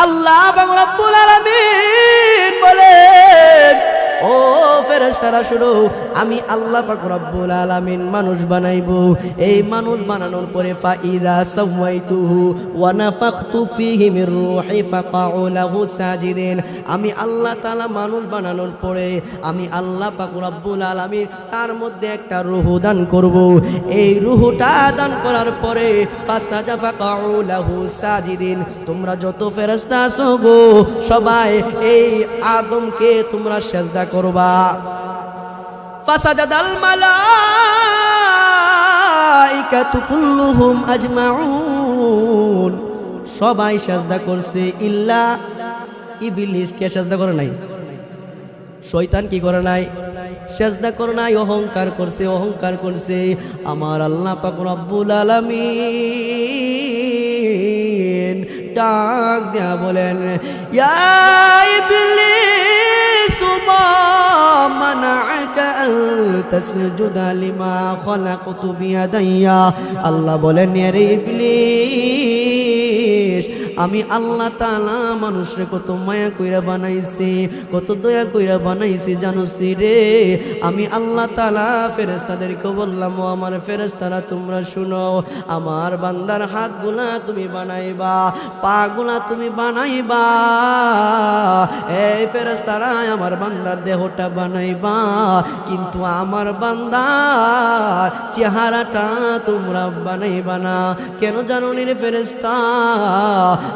আল্লাহ পাক রব্বুল আলামিন বলেন, ও ফেরেশতারা শুনো, আমি আল্লাহ পাক রব্বুল আলামিন মানুষ বানাইবো। এই মানুষ বানানোর পরে ফাইদা সাওয়াইতুহু ওয়া নাফাখতু ফীহি মির রূহি ফাকাউ লাহু সাজিদিন। আমি আল্লাহ তাআলা মানুষ বানানোর পরে আমি আল্লাহ পাক রব্বুল আলামিন তার মধ্যে একটা রূহ দান করব। এই রূহটা দান করার পরে ফাসাজা ফাকাউ লাহু সাজিদিন। তোমরা যত ফেরেশতা আছো গো, সবাই এই আদমকে তোমরা সিজদা করবা। ফাসাজাদাল মালাইকাতু কুল্লুহুম আজমাউন। সবাই সিজদা করছে ইল্লা ইবলিস। কে সিজদা করে নাই? শয়তান কি করে নাই? সিজদা করে নাই, অহংকার করছে, অহংকার করছে। আমার আল্লাহ পাক রব্বুল আলামিন ডাক দিয়া বলেন, ইয়া ইবলিস মা মানাআকা আন তাসজুদা লিমা খলাকতু বিয়াদাইয়া। আল্লাহ বলেন, রে ইবলিস, আমি আল্লাহ তাআলা মানুষরে কত মায়া কইরা বানাইছি, কত দয়া কইরা বানাইছি জানোস রে। আমি আল্লাহ তাআলা ফেরেশতাদেরকে বললাম, ও আমার ফেরেশতারা তোমরা শুনো, আমার বান্দার হাতগুলা তুমি বানাইবা, পাগুলা তুমি বানাইবা। এই ফেরেশতারা আমার বান্দার দেহটা বানাইবা, কিন্তু আমার বান্দার চেহারাটা তোমরা বানাইবা না। কেন জানো রে ফেরেশতা?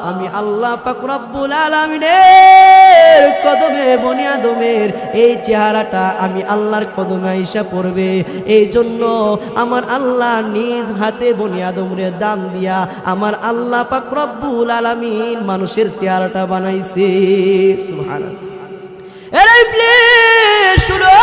আমি আল্লাহ পাক রব্বুল আলামিনের কদমে বনি আদমের এই চেহারাটা আমি আল্লাহর কদমে আইসা পড়বে। এই জন্য আমার আল্লাহ নিজ হাতে বনি আদমরে দাম দিয়া আমার আল্লাহ পাক রব্বুল আলামিন মানুষের চেহারাটা বানাইছে। সুবহানাল্লাহ। আরে ইবলিস শুনো,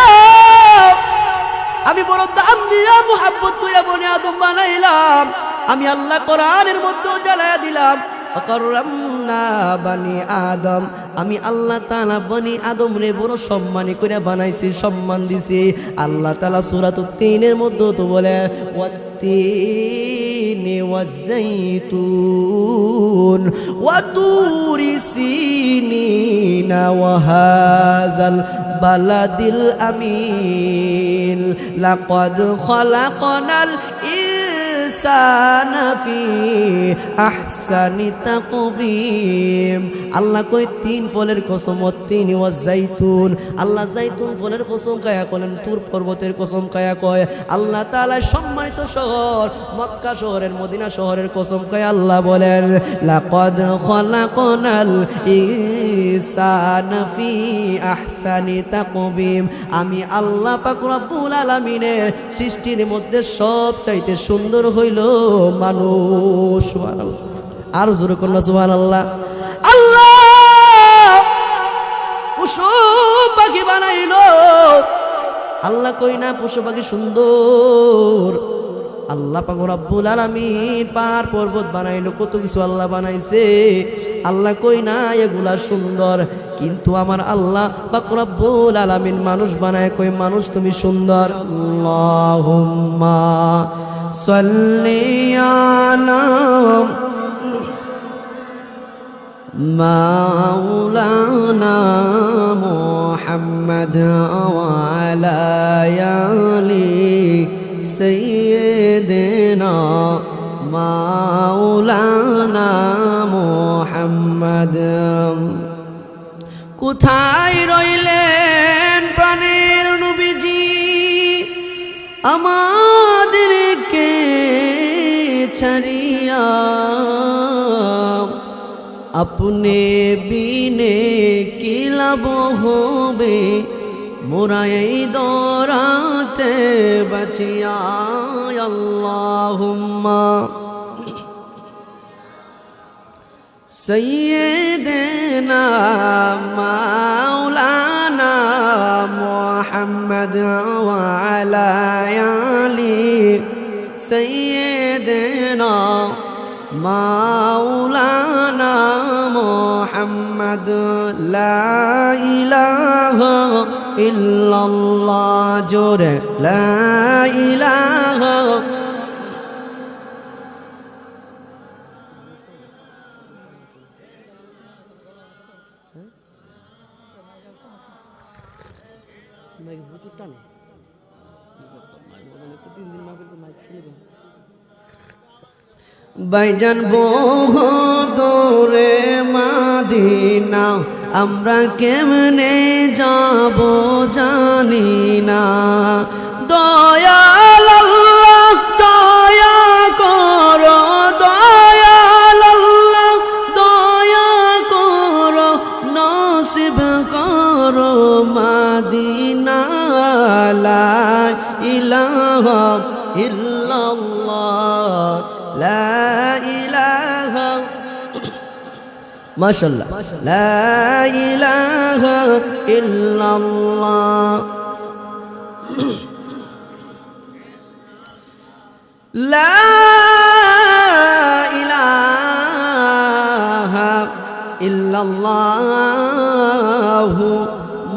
আমি বড় দাম দিয়া মুহাব্বত কইরা বনি আদম বানাইলাম। আমি আল্লাহ কোরআনের মধ্যে জ্বালায়া দিলাম, আকরামনা বানি আদম। আমি আল্লাহ তাআলা বনি আদম রে বড় সম্মানী করে বানাইছি, সম্মান দিছি। আল্লাহ তাআলা সূরাতুত তিনের মধ্যে তো বলে, ওয়াত্তিনি ওয়াজ্জাইতুন ওয়া তুরি সিনিনা ওয়া হাযাল বালাদিল আমিন লাকাদ খালাকনাল ফি আহসানি তাকবীম। আল্লাহ কই তিন ফলের কসম, তিন ওয়াজ জাইতুন। আল্লাহ জাইতুন ফলের কসম কায়া করেন, তুর পর্বতের কসম কায়া কয়। আল্লাহ তাআলা সম্মানিত শহর মক্কা শহরের, মদিনা শহরের কসম কায়া আল্লাহ বলেন, লাকাদ খালাকনাল ইনসানা ফি আহসানি তাকবীম। আমি আল্লাহ পাক রব্বুল আলামিনের সৃষ্টির মধ্যে সব চাইতে সুন্দর হইল মানুষ। সুবহানাল্লাহ। আর জোরে কন্যা সুবহানাল্লাহ। আল্লাহ পশু পাখি বানাইলো। আল্লাহ কই না পশু পাখি সুন্দর? আল্লাহ পাক রব্বুল আলামিন পাহাড় পর্বত বানাইলো, কত কিছু আল্লাহ বানাইছে। আল্লাহ কই না এগুলা সুন্দর? কিন্তু আমার আল্লাহ পাক রব্বুল আলামিন মানুষ বানায়, কই মানুষ তুমি সুন্দর। আল্লাহুম্মা সাল্লি আলা মাওলানা মুহাম্মদ ওয়া আলা আলি সাইয়্যিদিনা মাওলানা মুহাম্মদ। কোথায় রইলেন প্রাণের নবীজি, আমাদেরকে ছাড়িয়া? আপনি বিনে কি লাভ হবে মোরা এই দরাতে বাঁচিয়া? আল্লাহুম্মা সাইয়্যিদিনা মাওলানা মুহাম্মদ ওয়া আলা আলি সাইয়্যিদিনা মাওলানা মুহাম্মদ। লা ইলাহা ইল্লাল্লাহ, জোরে লা ইলাহা। ভাইজান বহু দূরে মদিনা আমরা কেমনে যাব জানি না, দয়াল আল্লাহ দয়া করো, দয়াল আল্লাহ দয়া করো, নসিব করো মদিনা, লা ইলাহা ইল্লাল্লাহ, লা ইলাহা মাশাআল্লাহ, লা ইলাহা ইল্লাল্লাহ, লা ইলাহা ইল্লাল্লাহ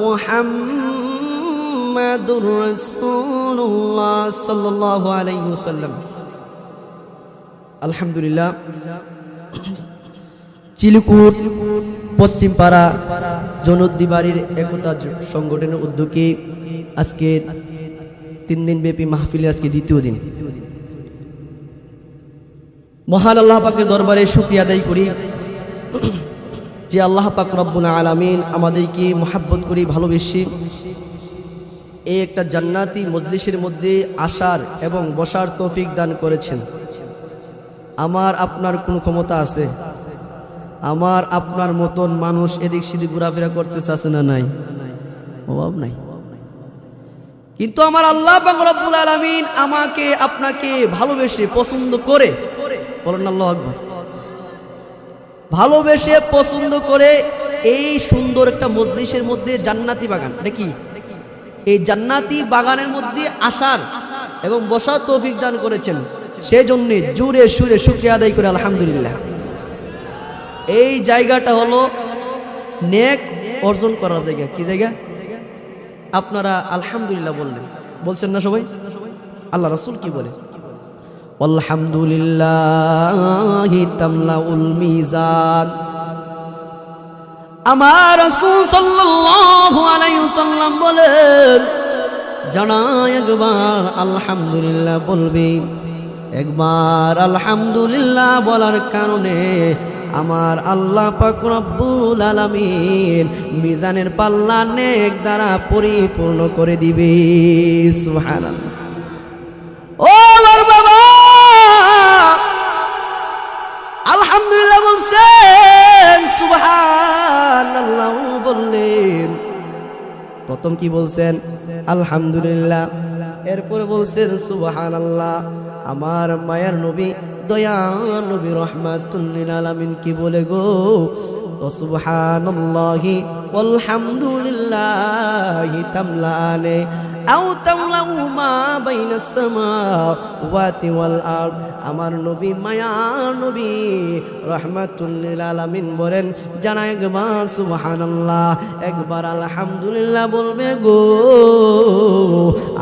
মুহাম্মাদুর রাসূলুল্লাহ সাল্লাল্লাহু আলাইহি ওয়াসাল্লাম। আলহামদুলিল্লাহ, চিলকুট পশ্চিম পাড়া জনউদ্দি বাড়ির একতা সংগঠনের উদ্যোগে আজকে 3 দিন ব্যাপী মাহফিলের আজকে দ্বিতীয় দিন। মহান আল্লাহ পাকের দরবারে শুকরিয়া আদায় করি যে আল্লাহ পাক রব্বুল আলামিন আমাদেরকে মহব্বত করি ভালোবেসে এই একটা জান্নাতি মজলিসের মধ্যে আসার এবং বসার তৌফিক দান করেছেন। আমার আপনার কোন ক্ষমতা আছে? আমার আপনার মতন মানুষ এদিক সেদিক ঘোরাফেরা করতেছে, আছে না নাই? অভাব নাই। কিন্তু আমার আল্লাহ পাক রব্বুল আলামিন আমাকে আপনাকে ভালোবেসে পছন্দ করে, বলেন আল্লাহু আকবার, ভালোবেসে পছন্দ করে এই সুন্দর একটা মজলিসের মধ্যে জান্নাতি বাগান, এটা কি এই জান্নাতি বাগানের মধ্যে আসার এবং বসার তৌফিক দান করেছেন। সেই জন্য জোরে সুরে শুকরিয়া আদায় করে আলহামদুলিল্লাহ। এই জায়গাটা হলো নেক অর্জন করার জায়গা। কি জায়গা? আপনারা আলহামদুলিল্লাহ বললেন, বলছেন না সবাই? আল্লাহ রাসূল কি বলে? আলহামদুলিল্লাহি তামলাউল মিজান। আমার রাসূল সাল্লাল্লাহু আলাইহি ওয়াসাল্লাম বলেন, যারা একবার আলহামদুলিল্লাহ বলবে, একবার আলহামদুলিল্লাহ বলার কারণে আমার আল্লাহ পাক রব্বুল আলামিন মিজানের পাল্লা নেক দ্বারা পরিপূর্ণ করে দিবে। সুবহানাল্লাহ। ও আমার বাবা, আলহামদুলিল্লাহ বলছেন, সুবহানাল্লাহ বললেন। প্রথম কি বলছেন? আলহামদুলিল্লাহ। এরপরে বলছেন সুবহানাল্লাহ। আমার মায়ের নবী দয়ার নবী রাহমাতুল লিল আলামিন কি বলে গো? সুবহানাল্লাহি ওয়ালহামদুলিল্লাহি তামলানে আও তামলাউ মা বাইনাস সামাওয়াতি ওয়াল আরদ। আমার নবী মায়ার নবী রাহমাতুল লিল আলামিন বলেন, যারা একবার সুবহানাল্লাহ একবার আলহামদুলিল্লাহ বলবে গো,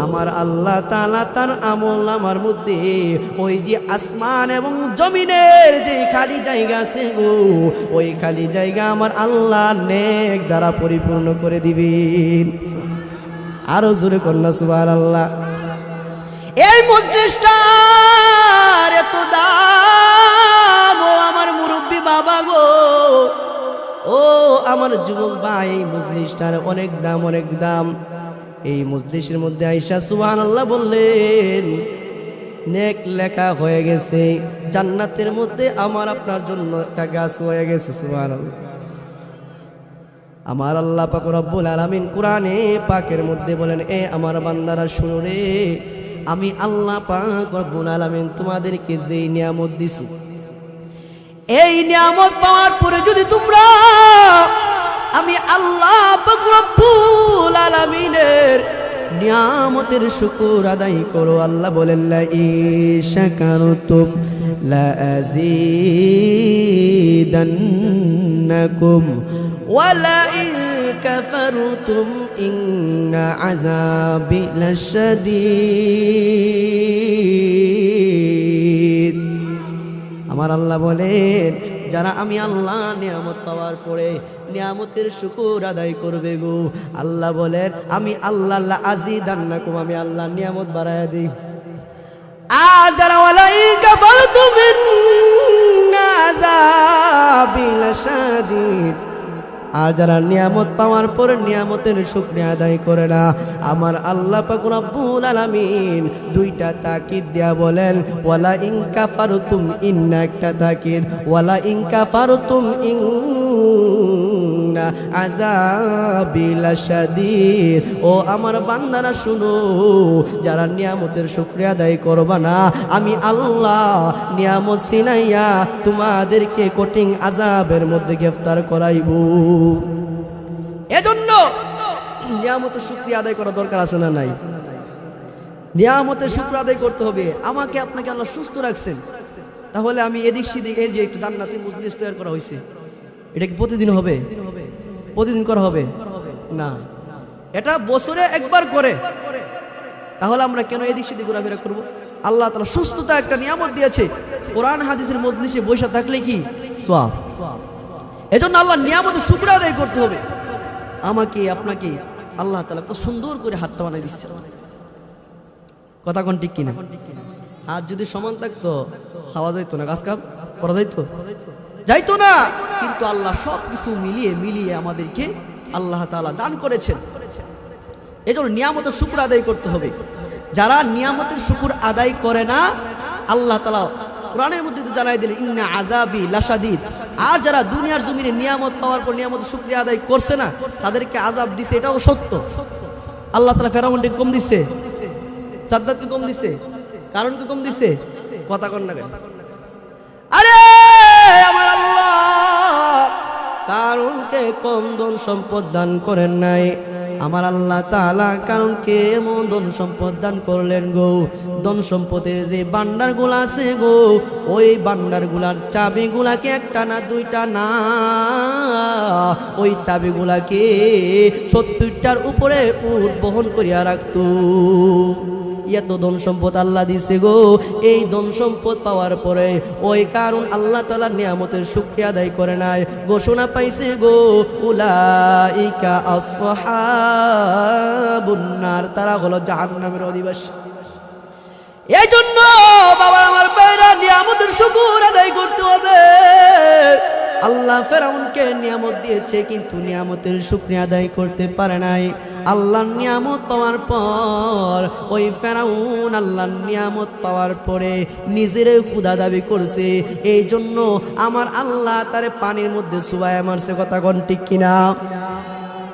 আমার আল্লাহ তাআলা তার আমল আমার মধ্যে ওই যে আসমান এবং জমিনের যে খালি জায়গা আছে গো, ওই খালি জায়গা আমার আল্লাহ নেক দ্বারা পরিপূর্ণ করে দিবেন। আরো জোরে কন্যা সুবহানাল্লাহ। এই মজলিসটার এত দাম, ও আমার মুরব্বী বাবা গো, ও আমার যুবক ভাই, এই মজলিসটার অনেক দাম, অনেক দাম। এই মজলিসের মধ্যে আয়েশা সুবহানাল্লাহ বললেন, নেক লেখা হয়ে গেছে, জান্নাতের মধ্যে আমার আপনার জন্য একটা গাছ হয়ে গেছে। সুবহানাল্লাহ। আমার আল্লাহ পাক রব্বুল আলামিন কোরআনে পাকের মধ্যে বলেন, এ আমার বান্দারা শুনো রে, আমি আল্লাহ পাক রব্বুল আলামিন তোমাদেরকে যে নিয়ামত দিছি, এই নিয়ামত পাওয়ার পরে যদি তোমরা আমি আল্লাহ পাক রব্বুল আলামিনের নিয়ামতের শুকর আদায় করো, আল্লাহ বলেন লা ইন শাকারতুম লা আযীদান্নাকুম ওয়া লা ইন কাফারতুম ইন্না আযাবি লাশাদীদ। আমার আল্লাহ বলেন, যারা আমি আল্লাহ নিয়ামত পাওয়ার পরে নিয়ামতের শুকর আদায় করবে গো। আল্লাহ বলেন আমি আল্লাহ আজিদান্নাকুম, আমি আল্লাহ নিয়ামত বাড়ায়া দিই। আর যারা ওয়ালাই কাফারতুম ইন্না আযাবি লাশাদীদ, আর যারা নিয়ামত পাওয়ার পরে নিয়ামতের শুকরিয়া আদায় করে না, আমার আল্লাহ পাক রব্বুল আলামিন দুইটা তাকিদ দিয়া বলেন ওয়ালা ইন কাফারতুম, ইন্না একটা তাকিদ, ওয়ালা ইন কাফারতুম ইন্না আযাবি লাশাদীদ। ও আমার বান্দারা শুনো, যারা নিয়ামতের শুকরিয়া আদায় করবা না, আমি আল্লাহ নিয়ামত সিনাইয়া তোমাদেরকে কঠিন আযাবের মধ্যে গ্রেফতার করাইব। এজন্য নিয়ামতের শুকরিয়া আদায় করা দরকার আছে না নাই? নিয়ামতের শুকরিয়া আদায় করতে হবে। আমাকে আপনাকে আল্লাহ সুস্থ রাখছেন, তাহলে আমি এদিক সেদিক, এই যে একটু জান্নাতি মজলিস তৈরি করা হয়েছে, এটা কি প্রতিদিন হবে? প্রতিদিন করা হবে না, এটা বছরে একবার করে। তাহলে আমরা কেন এদিক সেদিক ঘোরাফেরা করবো? আল্লাহ তাআলা সুস্থতা একটা নিয়ামত দিয়েছে, কোরআন হাদিসের মজলিসে বসে থাকলে কি সওয়াব। এজন্য আল্লাহ নিয়ামতের শুকরিয়া আদায় করতে হবে। আমাকে আপনাকে আল্লাহ তাআলা কত সুন্দর করে হাতটা বানাই দিচ্ছে, কথা কোন ঠিক কিনা? আর যদি সমান থাকতো খাওয়া যাইতো না, কাজ কাম করা যাইতো না। কিন্তু আল্লাহ সবকিছু মিলিয়ে মিলিয়ে আমাদেরকে আল্লাহ তাআলা দান করেছেন। এজন্য নিয়ামতের শুকর আদায় করতে হবে। যারা নিয়ামতের শুকর আদায় করে না, আল্লাহ তাআলা কোরআনের মধ্যে জানাই দিলেন ইন্না আযাবি লাশাদীদ। আর যারা দুনিয়ার জমিনে নিয়ামত পাওয়ার পর নিয়ামতের শুকরিয়া আদায় করছে না, তাদেরকে আযাব দিছে, এটাও সত্য। আল্লাহ তাআলা ফেরাউনকে কম দিছে, সাদ্দাতকে কম দিছে, কারণকে কম দিছে, কথা কন না কেন? আরে আমার আল্লাহ কারণকে কম ধন সম্পদ দান করেন নাই। আমার আল্লাহ তাআলা কারণকে এমন ধন সম্পদ দান করলেন গো, ধন সম্পদের যে ভান্ডার গুলা আছে গো, ওই ভান্ডার গুলার চাবি গুলাকে একটা না দুইটা না, ওই চাবি গুলাকে 70টার উপরে উট বহন করিয়া রাখতো। এত ধন সম্পদ আল্লাহ দিছে গো। এই ধন সম্পদ পাওয়ার পরে ওই কারণ আল্লাহ তাআলার নিয়ামতের শুকরিয়া আদায় করে নাই, ঘোষণা পাইছে গো উলাইকা আসহাবুন নার, তারা হলো জাহান্নামের অধিবাসী। এই জন্য বাবা আমার ভাইরা নিয়ামতের শুকর আদায় করতে হবে। আল্লাহ ফেরাউনকে নিয়ামত দিয়েছে, কিন্তু নিয়ামতের শুকরিয়া আদায় করতে পারে নাই। আল্লাহর নিয়ামত পাওয়ার পর ওই ফেরাউন আল্লাহর নিয়ামত পাওয়ার পরে নিজের খোদা দাবি করছে। এই জন্য আমার আল্লাহ তারে পানির মধ্যে চুবাইয়া মারছে, কথা কোন ঠিক কিনা?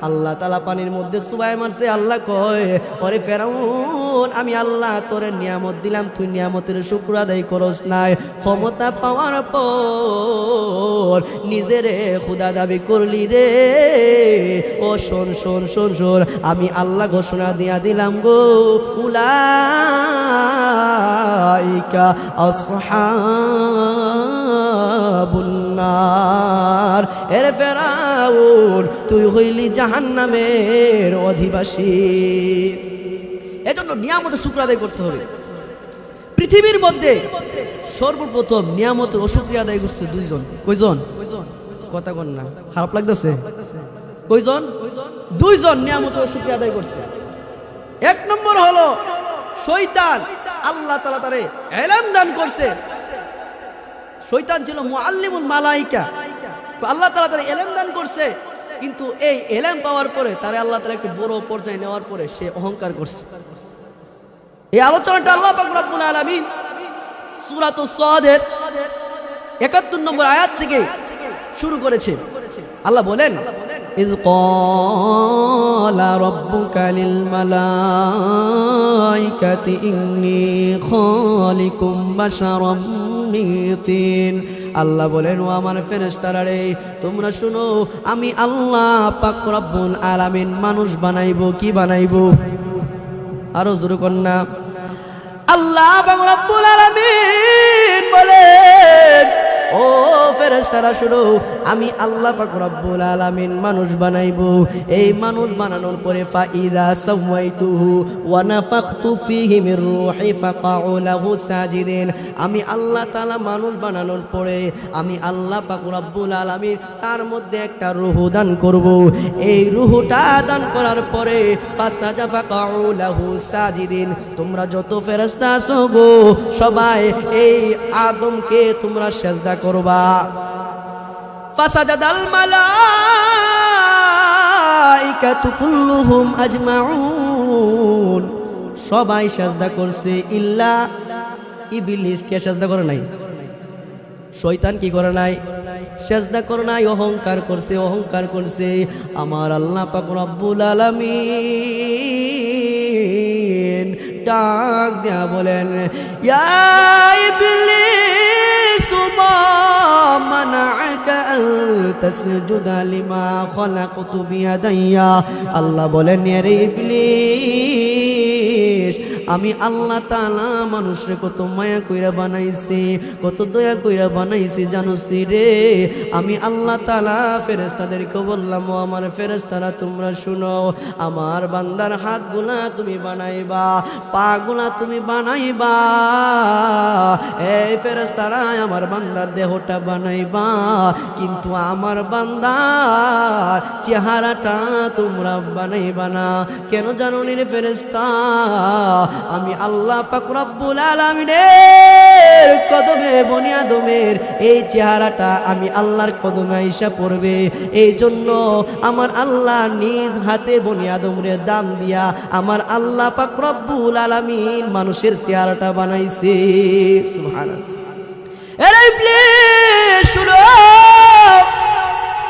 আল্লাহ তাআলা পানির মধ্যে চুবাইয়া মারছে। আল্লাহ কয় ওরে ফেরাউন, আমি আল্লাহ তোরে নিয়ামত দিলাম, তুই নিয়ামতের শুকর আদায় করস নাই। ক্ষমতা পাওয়ার পর নিজেরে খোদা দাবি করলি রে। ও শোন শোন শোন শোন, আমি আল্লাহ ঘোষণা দিয়া দিলাম গো উলাইকা আসহাবুন নার। এরে ফেরাউন, তুই হইলি জাহান্নামের অধিবাসী। এজন্য নিয়ামতের শুকর আদায় করতে হবে। পৃথিবীর মধ্যে সর্বপ্রথম নিয়ামতের অশুকরিয়া আদায় করছে দুইজন। কয়জন? কথা কন না, খারাপ লাগতেছে? কয়জন? দুইজন নিয়ামতের অশুকরিয়া আদায় করছে। এক নম্বর হলো শয়তান। আল্লাহ তাআলা তারে ইলম দান করছে। শয়তান ছিল মুআল্লিমুল মালায়েকা, তো আল্লাহ তাআলা তারে ইলম দান করছে। কিন্তু এই ইলম পাওয়ার পরে তারে আল্লাহ তাআলা একটু বড় পর্যায়ে নেওয়ার পরে সে অহংকার করছে। এই আলোচনাটা আল্লাহ পাক রব্বুল আলামিন সূরাতুস সাদের ৭১ নম্বর আয়াত থেকে শুরু করেছে। আল্লাহ বলেন ইয ক্বালা রাব্বুকা লিল মালাইকাতি ইন্নী খালিকুম বাশারাম মিন তিন। আল্লাহ বলেন ও আমার ফেরেশতারা রে, তোমরা শুনো, আমি আল্লাহ পাক রব্বুল আলামিন মানুষ বানাইবো। কি বানাইবো? আরো জোরে কর না। আল্লাহ পাক রব্বুল আলামিন বলেন ও ফেরেশতারা শুনো, আমি আল্লাহ পাক রব্বুল আলামিন মানুষ বানাইবো। এই মানুষ বানানোর পরে ফাইদা সাওয়াইতুহু ওয়া নাফাখতু ফীহি মির রূহি ফাকাউ লাহু সাজিদিন। আমি আল্লাহ তাআলা মানুষ বানানোর পরে আমি আল্লাহ পাক রব্বুল আলামিন তার মধ্যে একটা রূহ দান করব। এই রূহটা দান করার পরে ফাসাজা ফাকাউ লাহু সাজিদিন। তোমরা যত ফেরেশতা আছো গো সবাই এই আদমকে তোমরা সিজদা করবা। ফাসাজাদাল মালাইকাতু কুল্লুহুম আজমাউন। সবাই সিজদা করছে ইল্লা ইবলিস। কে সিজদা করে নাই? শয়তান কি করে নাই? সিজদা করে নাই, অহংকার করছে, অহংকার করছে। আমার আল্লাহ পাক রব্বুল আলামিন ডাক দেয়া বলেন, ইয়া ইবলিস মা মানাআকা আন তাসজুদা লিমা খালাকতু বিয়াদাইয়া। আল্লাহ বলেন, রে ইবলিস, আমি আল্লাহ তাআলা মানুষরে কত মায়া কইরা বানাইছি, কত দয়া কইরা বানাইছি জানোস রে। আমি আল্লাহ তাআলা ফেরেশতাদেরকে বললাম, ও আমার ফেরেশতারা তোমরা শুনো, আমার বান্দার হাতগুলা তুমি বানাইবা, পাগুলা তুমি বানাইবা। এই ফেরেশতারা আমার বান্দার দেহটা বানাইবা, কিন্তু আমার বান্দার চেহারাটা তোমরা বানাইবা না। কেন জানো নি রে ফেরেশতা? আমি আল্লাহ পাক রব্বুল আলামিনের কদমে বনি আদমের এই চেহারাটা আমি আল্লাহর কদমে আইসা পড়বে। এই জন্য আমার আল্লাহ নিজ হাতে বনি আদমরে দাম দিয়া আমার আল্লাহ পাক রব্বুল আলামিন মানুষের চেহারাটা বানাইছে। সুবহানাল্লাহ। আরে ইবলিস শুনো,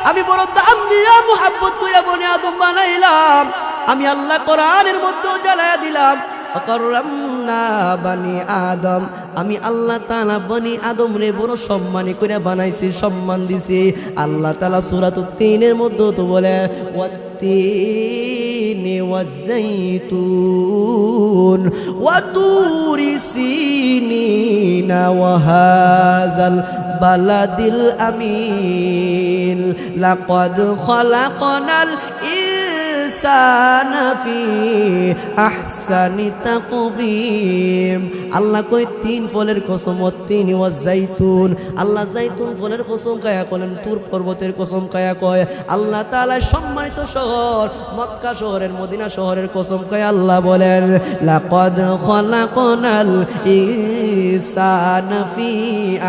আমি বড় দাম দিয়া মুহাব্বত কইরা বনি আদম বানাইলাম। আমি আল্লাহ কোরআনের মধ্যে জ্বালায়া দিলাম, আকরামনা বানি আদম। আমি আল্লাহ তাআলা বনি আদম রে বড় সম্মানী করে বানাইছি, সম্মান দিছি। আল্লাহ তাআলা সূরাতুত তিনের মধ্যে তো বলে, ওয়াত্তিনি ওয়াজ্জাইতুন ওয়া তুরি সিনিনা ওয়া হাযাল বালাদিল আমিন লাকাদ খালাকনাল ফি আহসানি তাকবীম। আল্লাহ কই তিন ফলের কসম, তিন ওয়াজ জাইতুন। আল্লাহ জাইতুন ফলের কসম কায়া করেন, তুর পর্বতের কসম কায়া কয়। আল্লাহ তাআলা সম্মানিত শহর মক্কা শহরের, মদিনা শহরের কসম কায়া আল্লাহ বলেন, লাকাদ খালাকনাল ইনসানা ফি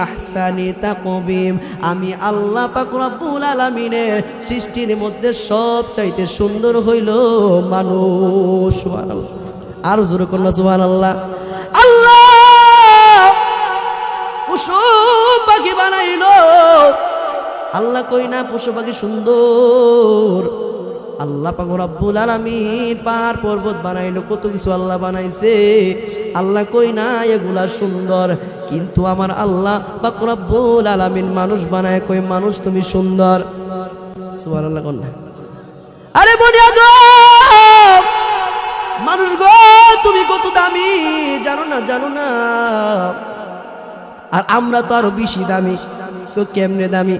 আহসানি তাকবীম। আমি আল্লাহ পাক রব্বুল আলামিনের সৃষ্টির মধ্যে সবচাইতে সুন্দর হইল মানুষ। সুবহানাল্লাহ। আর জোরে করুন সুবহানাল্লাহ। আল্লাহ পশু পাখি বানাইলো, আল্লাহ কই না পশু পাখি সুন্দর? আল্লাহ পাক রব্বুল আলামিন পাহাড় পর্বত বানাইলো, কত কিছু আল্লাহ বানাইছে। আল্লাহ কই না এগুলা সুন্দর? কিন্তু আমার আল্লাহ পাক রব্বুল আলামিন মানুষ বানায়, কই মানুষ তুমি সুন্দর। সুবহানাল্লাহ কোন না? আরে বনি আদম মানুষ গো তুমি কত দামি জানো না, জানো না? আর আমরা তো আরো বেশি দামি। তো কেমনে দামি?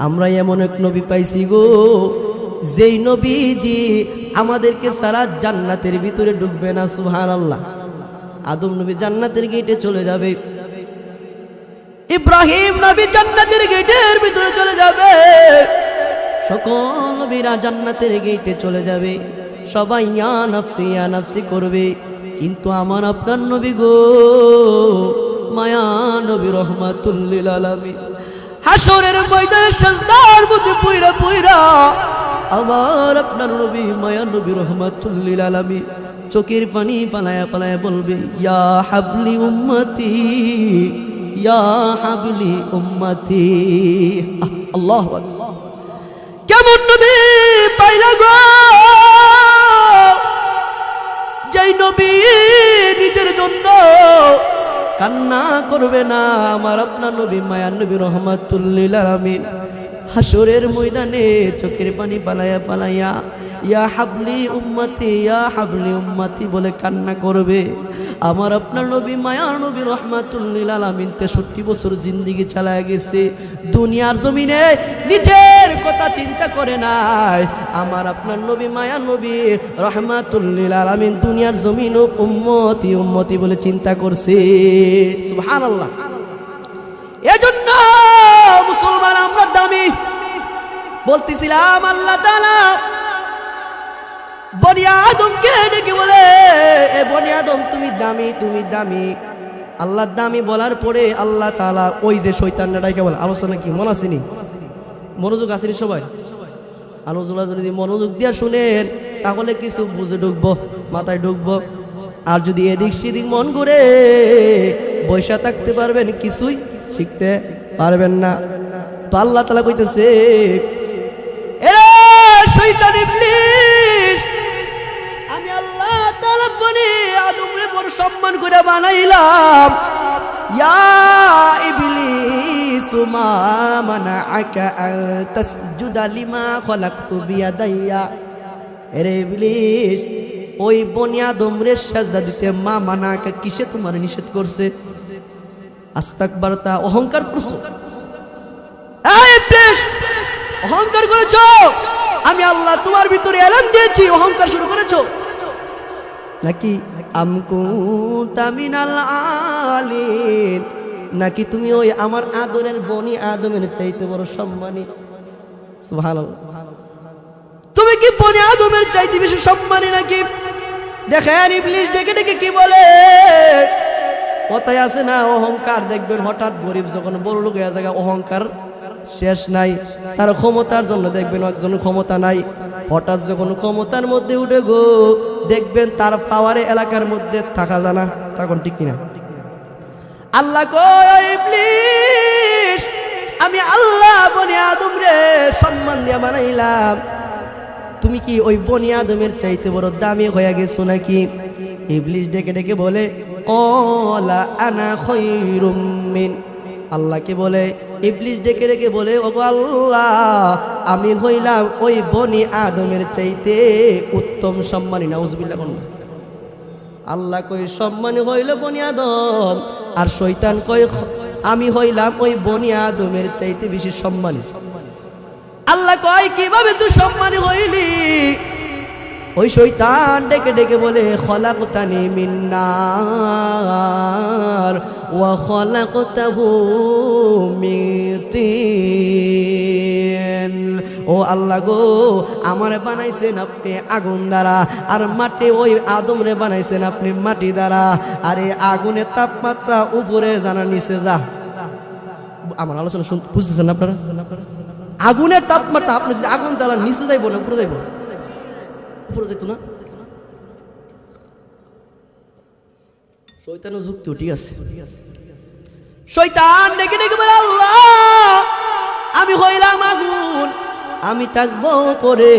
আমরা এমন এক নবী পাইছি গো, যেই নবীজি আমাদেরকে সারা জান্নাতের ভিতরে ঢুকবে না। সুবহানাল্লাহ। আদম নবী জান্নাতের গেটে চলে যাবে, ইব্রাহিম নবী জান্নাতের গেটের ভিতরে চলে যাবে, সকল নবীরা জান্নাতের গেটে চলে যাবে, সবাই ইয়া নাফসি করবে। কিন্তু আমার আপনার নবী গো, মায়া নবী রহমাতুল লিল আলামিন, হাসরের ময়দানে সিজদার মধ্যে পইরা পইরা আমার আপনার নবী মায়া নবী রহমাতুল লিল আলামিন চোখের পানি পালায়া পালায়া বলবে, ইয়া হাবলি উম্মতি, ইয়া হাবলি উম্মতি। আল্লাহু আকবার। কেমন নবী পাইলা গো, যেই নবী নিজের জন্য কান্না করবে না। আমার আপনার নবী মায়ার নবী রহমাতুল লিল আলামিন হাসরের ময়দানে চোখের পানি পালায়া পালাইয়া ইয়া হাবলি উম্মতি ইয়া হাবলি উম্মতি বলে কান্না করবে। আমার আপনার নবী মায়ার নবী রহমাতুল লিল আলামিন 63 বছর জিন্দেগি চালায় গেছে, দুনিয়ার জমিনে নিজের কথা চিন্তা করে নাই। আমার আপনার নবী মায়ার নবী রহমাতুল লিল আলামিন দুনিয়ার জমিন উম্মতি উম্মতি বলে চিন্তা করছে। সুবহানাল্লাহ। এজন্য মুসলমান আমরা দামি। বলতেছিলাম আল্লাহ তাআলা বনি আদমকে ডেকে বলে, এ বনি আদম তুমি দামি, তুমি দামি। আল্লাহ দামি বলার পরে আল্লাহ তাআলা ওই যে শয়তানটা ডাইকে বলে, আলোচনা কি মন আসেনি? মনোযোগ আসেনি সবাই? আলোচনা যদি মনোযোগ দিয়ে শুনেন তাহলে কিছু বুঝে ঢুকবো, মাথায় ঢুকবো। আর যদি এদিক সেদিক মন করে বৈশা থাকতে পারবেন, কিছুই শিখতে পারবেন না। তো আল্লাহ তাআলা কইতেছে, এরে শয়তান ইবলিস, আমি আল্লাহ তাআলা বনি আদমরে বড় সম্মান করে বানাইলাম। ইয়া ইবলিস মা মানাআকা আন তাসজুদা লিমা খলাকতু বিয়াদাইয়া। এরে ইবলিস, ওই বনি আদমরে সাজদা দিতে মা মানাআকা কিসে তোমার নিষেধ করছে? আস্তাকবারতা, অহংকার করছো। এই ইবলিস, অহংকার করেছো। আমি আল্লাহ তোমার ভিতরে এলান দিয়েছি, অহংকার শুরু করেছো নাকি? আমকুনতা মিনাল আলিন, নাকি তুমি ওই আমার আদরের বনি আদমের চাইতে বড় সম্মানী? সুবহানাল্লাহ। তুমি কি বনি আদমের চাইতে বেশি সম্মানী নাকি? দেখেন ইবলিস ডেকে ডেকে কি বলে। কথায় আছে না, অহংকার দেখবেন হঠাৎ গরিব যখন বড় লোক হয়ে যায় অহংকার শেষ নাই। তার ক্ষমতার জন্য দেখবেন একজন ক্ষমতা নাই, হঠাৎ যখন ক্ষমতার মধ্যে উঠে গো দেখবেন তার পাওয়ারে এলাকার মধ্যে থাকা যায় না। তখন ঠিক কিনা? আল্লাহ কয় ইবলিস, আমি আল্লাহ বনি আদম রে সম্মান দিয়ে বানাইলাম, তুমি কি ওই বনি আদমের চাইতে বড় দামি হয়ে গেছো নাকি? ইবলিস ডেকে ডেকে বলে, ক্বালা আনা খায়রুম মিন। আল্লাহকে বলে, ইবলিস ডেকে ডেকে বলে, ওগো আল্লাহ, আমি হইলাম ওই বনি আদমের চাইতে উত্তম সম্মানী। নাউজুবিল্লাহ। আল্লাহ কই সম্মানী হইল বনি আদম, আর শয়তান কই আমি হইলাম ওই বনি আদমের চাইতে বেশি সম্মানী। আল্লাহ কয় কিভাবে তুই সম্মানী হইলি? ওই শয়তান ডেকে ডেকে বলে, খলাকতানি মিন নার ওয়া খলাকতাহু মিন তিন। ও আল্লাহ গো, আমারে বানাইছেন আপনি আগুন দ্বারা, আর মাটি ওই আদমরে বানাইছেন আপনি মাটি দ্বারা। আর এই আগুনের তাপমাত্রা উপরে জানা নিচে যা। আমার আলোচনা বুঝতেছেন আপনারা? আগুনের তাপমাত্রা, আপনি যদি আগুন জ্বালান নিচে যাইব না উপরে যাইব? উপরে যেত না। শয়তানের যুক্তিও ঠিক আছে। শয়তান ডেকে ডেকে বলে, আল্লাহ, আমি হইলাম আগুন, আমি থাকবো পরে,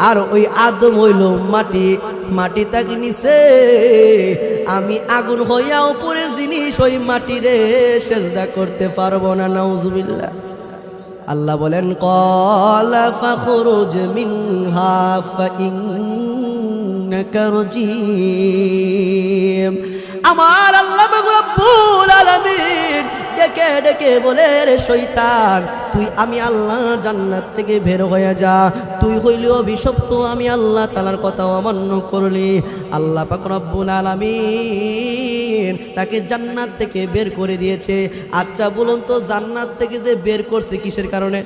আর ওই আদম হইল মাটি, মাটি তাকে নিচে। আমি আগুন হইয়া উপরের জিনিস ওই মাটিরে সেজদা করতে পারবো না। নাউজুবিল্লাহ। আল্লাহ বলেন, ক্বালা ফাখরুজ মিনহা ফাইন্নাকা রাজিম। আমার আল্লাহ রাব্বুল আলামিন ডেকে ডেকে বলে, রে শয়তান, তুই আমি আল্লাহ জান্নাত থেকে বের হয়ে যা। তুই হইলি অভিশপ্ত, আমি আল্লাহ তাআলার কথা অমান্য করলি। আল্লাহ পাক রব্বুল আলামিন তাকে জান্নাত থেকে বের করে দিয়েছে। আচ্ছা বলুন তো, জান্নাত থেকে যে বের করছে কিসের কারণে?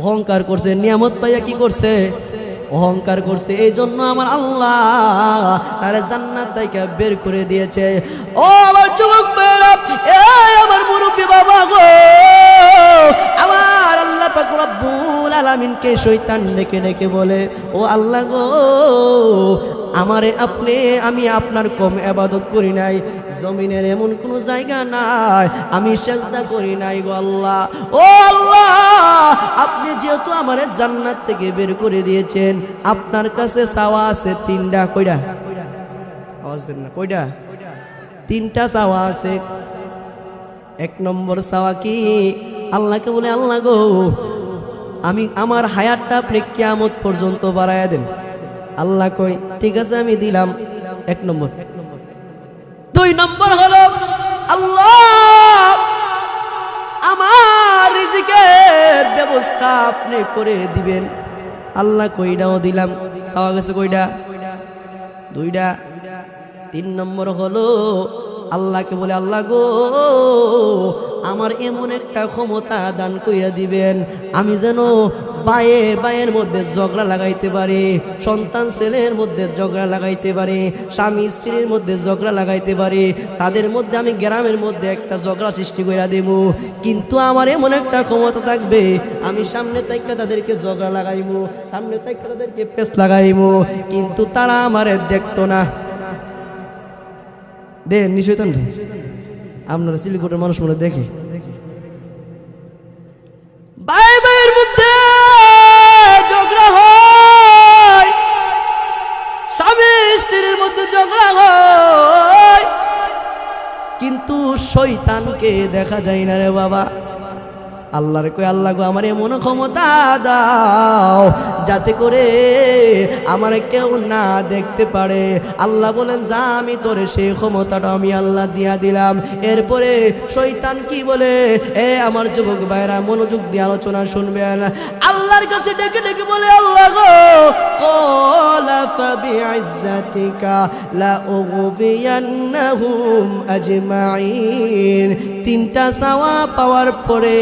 অহংকার করছে। নিয়ামত পাইয়া কি করছে? অহংকার করছে। এই জন্য আমার আল্লাহ তারে জান্নাত থেকে বের করে দিয়েছে। ও আমার যুবক ভাইরা, এই আমার মুরব্বি বাবা গো, আমার আল্লাহ পাক রব্বুল আলামিনকে শয়তান ডেকে ডেকে বলে, ও আল্লাহ গো, আমারে আপনি, আমি আপনার কম ইবাদত করি নাই, জমিনের এমন কোন জায়গা নাই আমি সিজদা করি নাই গো আল্লাহ। ও আল্লাহ, আপনি যেহেতু আমারে জান্নাত থেকে বের করে দিয়েছেন, আপনার কাছে চাওয়া আছে তিনটা। কয়টা? আওয়াজ দেন না। কয়টা? তিনটা চাওয়া আছে। এক নম্বর চাওয়া কি? আল্লাহকে বলে, আল্লাহ গো, আমি আমার হায়াতটা আপনি কিয়ামত পর্যন্ত বাড়ায়া দেন। আল্লাহ কই ঠিক আছে আমি দিলাম। 1 নম্বর। 2 নম্বর হলো আল্লাহ আমার রিজিকের ব্যবস্থা আপনি করে দিবেন। আল্লাহ কইটাও দিলাম। চাওয়া গেছে কইটা? 2টা। 3 নম্বর হলো আল্লাহকে বলে আল্লাহ গো আমার এমন একটা ক্ষমতা দান কইরা দিবেন আমি যেন বায়ের মধ্যে ঝগড়া লাগাইতে পারি, সন্তান ছেলের মধ্যে ঝগড়া লাগাইতে পারি, স্বামী স্ত্রীর মধ্যে ঝগড়া লাগাইতে পারি, তাদের মধ্যে আমি গ্রামের মধ্যে একটা ঝগড়া সৃষ্টি করে দেব। কিন্তু আমার এমন একটা ক্ষমতা থাকবে আমি সামনে থেকে তাদেরকে ঝগড়া লাগাইবো, সামনে থেকে তাদেরকে পেছ লাগাইবো, কিন্তু তারা আমারে দেখতো না। দেন নিশ্চয়তান রে আপনারা সিলিকোটের মানুষ মনে দেখি ভাইয়ের মধ্যে ঝগড়া হয়, স্বামী স্ত্রীর মধ্যে ঝগড়া হয়, কিন্তু শয়তানকে দেখা যায় না রে বাবা। আল্লাহর কই আল্লাহ গো আমার এমন ক্ষমতা দাও যাতে করে আমার কেউ না দেখতে পারে। আল্লাহ বলেন যা আমি তোরে সেই ক্ষমতাটা আমি আল্লাহ দিয়া দিলাম। এরপরে শয়তান কি বলে, এ আমার যুবক ভাইরা মনোযোগ দিয়ে আলোচনা শুনবেন। আল্লাহর কাছে ডেকে ডেকে বলে আল্লাহ গো ক্বালা ফাবিইজ্জাতিকা লা উগবিয়ান্নাহুম আজমাইন। 3টা চাওয়া পাওয়ার পরে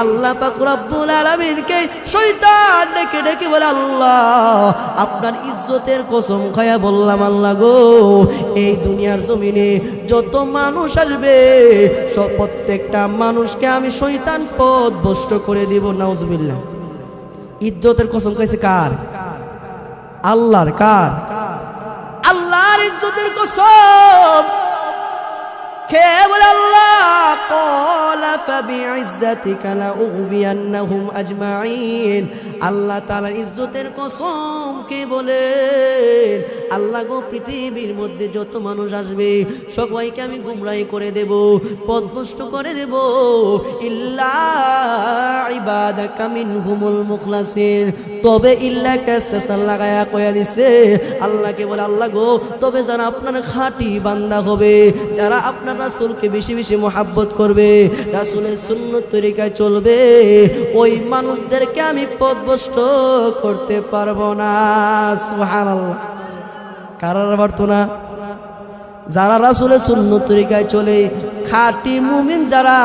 আল্লাহ পাক রব্বুল আলামিনকে শয়তান ডেকে ডেকে বলে আল্লাহ আপনার ইজ্জতের কসম খায়া বললাম আল্লাহ গো এই দুনিয়ার জমিনে যত মানুষ আসবে সব প্রত্যেকটা মানুষকে আমি শয়তান পথভ্রষ্ট করে দিব। নাউজুবিল্লাহ। ইজ্জতের কসম খাইছে কার? আল্লাহর। কার? আল্লাহর ইজ্জতের কসম খেয়ে বলে আল্লাহ ক্বালা ফাবিইজ্জাতিকা লা উগবিয়ান্নাহুম আজমাইন। আল্লাহ তাআলার ইজ্জতের কসম খেয়ে বলে আল্লাহ গো পৃথিবীর মধ্যে যত মানুষ আসবে সবাইকে আমি গুমরাহি করে দেব, পথভ্রষ্ট করে দেব, ইল্লা ইবাদাকা মিনহুমুল মুখলাসিন। তবে ইল্লা কাস্তাস্তান লাগায়া কয়া দিছে আল্লাহকে বলে আল্লাহ গো তবে যারা আপনার খাঁটি বান্দা হবে, যারা আপনার রাসূলকে বেশি বেশি মহব্বত করবে, রাসূলের সুন্নত তরিকায় চলবে, ওই মানুষদেরকে আমি পথভ্রষ্ট করতে পারবো না। সুবহানাল্লাহ। কারার পারতো না? যারা রাসূলের সুন্নত তরিকায় চলে, খাঁটি মুমিন যারা,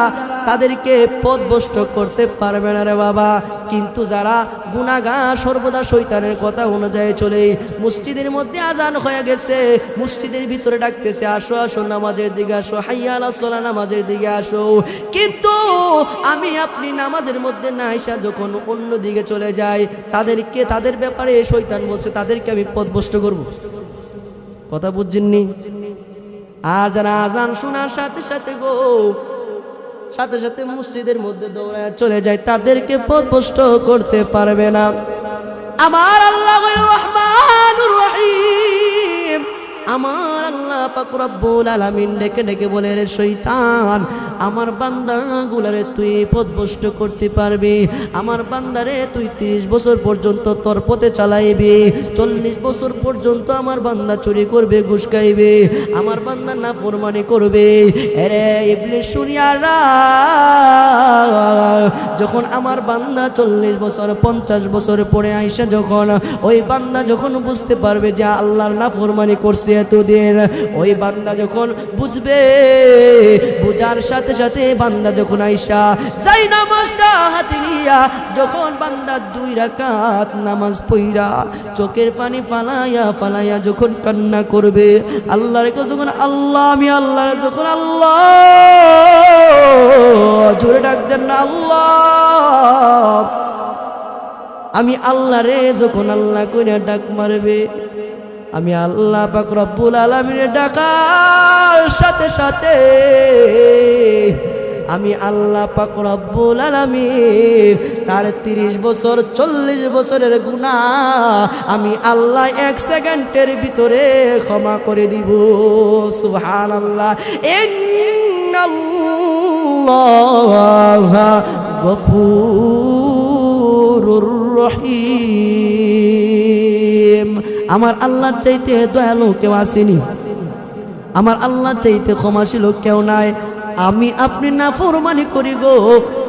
তাদেরকে পথভ্রষ্ট করতে পারবে না রে বাবা। কিন্তু যারা গুনাহগার সর্বদা শয়তানের কথা অনুযায়ী চলে, মসজিদের মধ্যে আজান হয়ে গেছে, মসজিদের ভিতরে ডাকতেছে আসো আসো নামাজের দিকে আসো, হাইয়া আলাস সালাহ নামাজের দিকে আসো, কিন্তু আমি আপনি নামাজের মধ্যে না আইসা যখন অন্য দিকে চলে যাই তাদেরকে, তাদের ব্যাপারে শয়তান বলছে তাদেরকে আমি পথভ্রষ্ট করব। কথা বুঝছেননি? আর যারা আজান শোনার সাথে সাথে সাথে সাথে মসজিদের মধ্যে দৌড়ায় চলে যায় তাদেরকে পথভ্রষ্ট করতে পারবে না। আমার আল্লাহ রহমানুর রহিম, আমার আল্লাহ পাক রব্বুল আলামিন ডেকে ডেকে বলে রে শয়তান আমার বান্দাগুলারে তুই পথভ্রষ্ট করতে পারবি, আমার বান্দারে তুই 30 বছর পর্যন্ত তোর পথে চালাইবি, 40 বছর পর্যন্ত আমার বান্দা চুরি করবে, ঘুষ খাইবে, আমার বান্দা নাফরমানি করবে। আরে ইবলিস শুনিয়ারা যখন আমার বান্দা 40 বছর 50 বছর পরে আইসা যখন ওই বান্দা যখন বুঝতে পারবে যে আল্লাহর নাফরমানি করছে এতদিন, ওই বান্দা যখন বুঝবে, বুঝার সাথে সাথে বান্দা যখন আইসা যাই নামাজটা হাতে নিয়া যখন বান্দা 2 রাকাত নামাজ পড়া চোখের পানি ফালাইয়া ফালাইয়া যখন কান্না করবে, আল্লাহর কাছে যখন আল্লাহ আমি আল্লাহর যখন আল্লাহ জোরে ডাক দেন না আল্লাহ, আমি আল্লাহ রে যখন আল্লাহ কইরা ডাক মারবে, আমি আল্লাহ পাক রব্বুল আলামিনের ডাকার সাথে সাথে আমি আল্লাহ পাক রব্বুল আলামিন তার 30 বছর 40 বছরের গুনাহ আমি আল্লাহ 1 সেকেন্ডের ভিতরে ক্ষমা করে দিব। সুবহানাল্লাহ। ইন্নাল্লাহা গফুরুর রহিম। আমার আল্লাহর চাইতে দয়ালু কেউ আসেনি, আমার আল্লাহর চাইতে ক্ষমাশীল কেউ নাই। আমি আপনি নাফরমানি করি গো,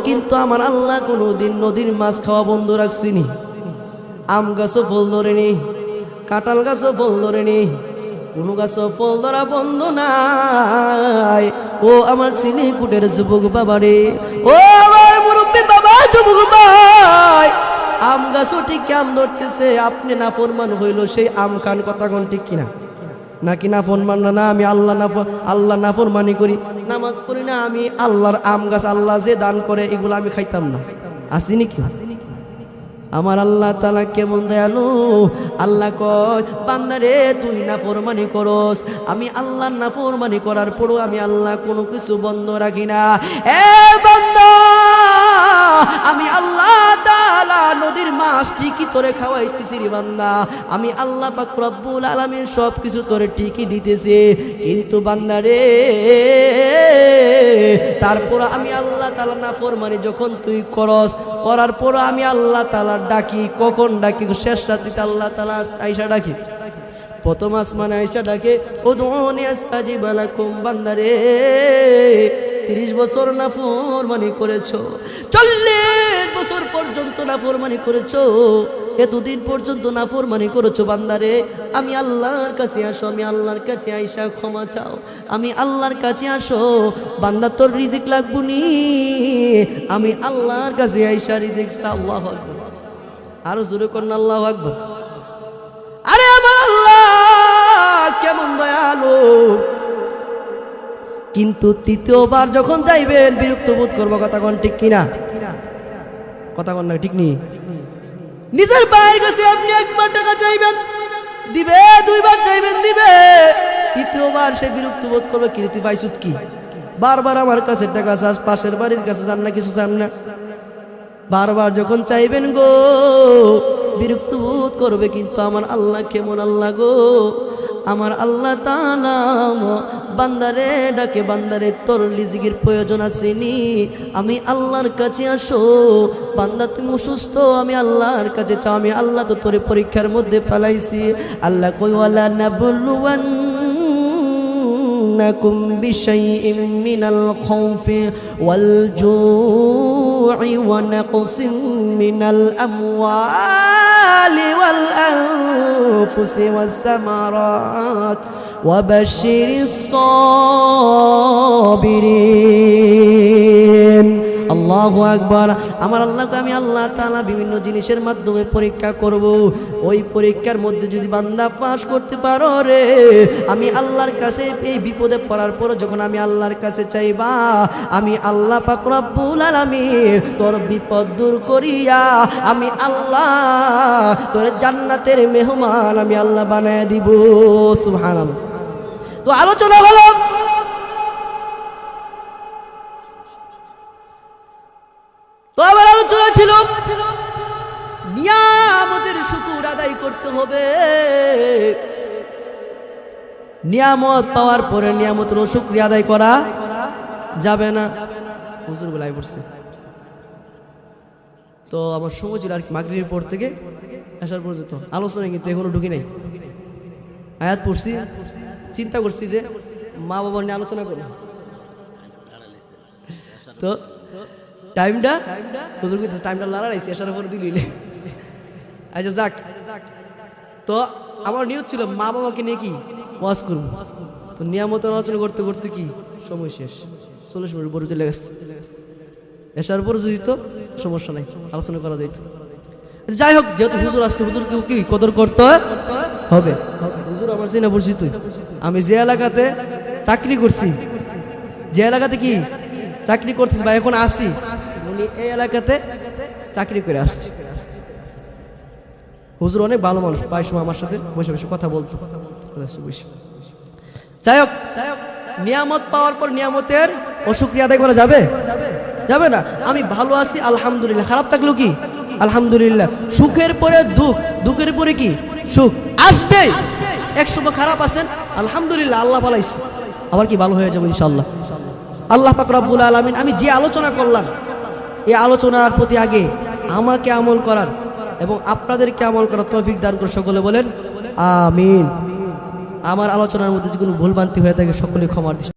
কিন্তু আমার আল্লাহ কোনোদিন নদীর মাছ খাওয়া বন্ধ রাখছিনি। আম গাছও ফল ধরেনি, কাঁঠাল গাছও ফল ধরেনি, কোনো গাছও ফল ধরা বন্ধ নাই। ও আমার চিনিকুটের যুবক বাবারে, ও আমার মুরব্বী বাবা, যুবক ভাই, আম গাছও ঠিক আম ধরতেছে, আপনি নাফরমান হইল সেই আম খান। কথা কোন ঠিক কিনা? নাকি নাফরমান না আমি আল্লাহ নাফরমানি করি, নামাজ পড়ি না, আমি আল্লাহর আম গাছ, আল্লাহ যে দান করে এগুলো আমি খাইতাম না। আসিনি কি? আমার আল্লাহ তাআলা কেমন দয়ালু। আল্লাহ কয় বান্দারে তুই নাফরমানি করস, আমি আল্লাহর নাফরমানি করার পরও আমি আল্লাহ কোনো কিছু বন্ধ রাখি না। এ বান্দা, আমি আল্লাহ তাআলা নদীর মাছ ঠিকই তোরে খাওয়াইতেছি রে বান্দা, আমি আল্লাহ পাক রব্বুল আলামিন সব কিছু তোরে ঠিকই দিতেছি, কিন্তু বান্দারে তারপর আমি আল্লাহ তাআলা নাফরমানি যখন তুই করস, করার পর আমি আল্লাহ তাআলা ডাকি। কখন ডাকি? শেষ রাত্রিতে আল্লাহ তাআলা আয়েশা ডাকি, প্রথম আসমানে আয়েশা ডাকে, উদউনি আস্তাজিব লাকুম। বান্দারে 30 বছর নাফরমানি করেছো, 40 বছর পর্যন্ত নাফরমানি করেছো, এতদিন পর্যন্ত নাফরমানি করেছো, বান্দারে আমি আল্লাহর কাছে আসো, আমি আল্লাহর কাছে আইসা ক্ষমা চাও, আমি আল্লাহর কাছে আসো। বান্দা তোর রিজিক লাগবুনি, আমি আল্লাহর কাছে আইসা রিজিক চাও। আল্লাহু আকবার, আরো জোরে করুন আল্লাহু আকবার। আরে আমার আল্লাহ কেমন দয়ালু। কিন্তু তৃতীয়বার যখন যাইবেন বিরক্ত বোধ করবো। কথা কোন ঠিক কিনা? কথা কোন না ঠিক নেই? নিজের ভাইয়ের কাছে আপনি একবার টাকা চাইবেন, দিবে, 2 বার চাইবেন, দিবে, তৃতীয়বার সে বিরক্ত বোধ করবে, কি তুই পাইছুত কি, বারবার আমার কাছে টাকা চাস, পাশের বাড়ির কাছে চান না, কিছু চান না। বারবার যখন চাইবেন গো বিরক্ত বোধ করবে। কিন্তু আমার আল্লাহ কেমন আল্লাহ গো, আমার আল্লাহ তাআলা বান্দারে ডাকে, বান্দারে তোর রিজিকের প্রয়োজন আসেনি, আমি আল্লাহর কাছে আসো। বান্দা তুমি অসুস্থ, আমি আল্লাহর কাছে চাও, আমি আল্লাহ তো তোরে পরীক্ষার মধ্যে ফেলাইছি। আল্লাহ কই ওয়ালা নাবলুওয়ান্নাকুম বিশাইইম মিনাল খাউফি ওয়াল জু'i ওয়া নাকসিম মিনাল আমওয়ালি ওয়াল আনফুসি ওয়াস সামারাত ওয়াবাশশিরিস সাবিরিন। আল্লাহু আকবার। আমার আল্লাহকে আমি আল্লাহ তাআলা বিভিন্ন জিনিসের মাধ্যমে পরীক্ষা করব। ওই পরীক্ষার মধ্যে যদি বান্দা পাস করতে পারো রে, আমি আল্লাহর কাছে এই বিপদে পড়ার পর যখন আমি আল্লাহর কাছে চাইবা, আমি আল্লাহ পাক রব্বুল আলামিন তোর বিপদ দূর করিয়া আমি আল্লাহ তোর জান্নাতের মেহমান আমি আল্লাহ বানায় দিব। সুবহানাল্লাহ। তো আলোচনা হলো তো আবার আলোচনা ছিল নিয়ামতের শুকর আদায় করতে হবে। নিয়ামত পাওয়ার পরে নিয়ামতের শুকরিয়া আদায় করা যাবে না। হুজুর বলাই পড়ছে তো আমার সময় ছিল আর কি, মাগরিবের পর থেকে আসার পর্যন্ত আলোচনা কিন্তু এখনো ঢুকি নাই। আয়াত পড়ছি, চিন্তা করছি যে মা বাবা নিয়ে আলোচনা করবো, তো টাইমটা হুজুর কিন্তু টাইমটা লড়াইছি আসার পরে দিলি। আচ্ছা যাক, তো আমার নিয়ত ছিল মা বাবাকে নিয়ে কি ওয়াজ করবো, তো নিয়ামতের আলোচনা করতে করতে কি সময় শেষ, 40 মিনিট পরে চলে গেছে। এসার পরে যদি তো সমস্যা নাই, আলোচনা করা যাইত। যাই হোক, যেহেতু হুজুর আসতে হুজুর কি কদর করতে হবে। হুজুর আমার চিনা পরিচিত, আমি যে এলাকাতে চাকরি করছি, যে এলাকাতে কি চাকরি করতেছি বা এখন আসি, উনি এই এলাকাতে চাকরি করে আসছে। হুজুর অনেক ভালো মানুষ, প্রায় সময় আমার সাথে বসে বসে কথা বলতো। যাই হোক, নিয়ামত পাওয়ার পর নিয়ামতের অশুকরিয়া আদায় করা যাবে? যাবে না। আমি ভালো আছি আলহামদুলিল্লাহ, খারাপ থাকলো কি আলহামদুলিল্লাহ। সুখের পরে দুঃখ, দুঃখের পরে কি সুখ আসবে। এক সময় খারাপ আছেন আলহামদুলিল্লাহ, আল্লাহ ভালাইছে, আবার কি ভালো হয়ে যাবো ইনশাআল্লাহ। আল্লাহ পাক রব্বুল আলামিন, আমি যে আলোচনা করলাম এই আলোচনার প্রতি আগে আমাকে আমল করার এবং আপনাদেরকে আমল করার তৌফিক দান করে সকলে বলেন আমিন। আমার আলোচনার মধ্যে যে কোনো ভুলভ্রান্তি হয়ে থাকে সকলে ক্ষমার দৃষ্টি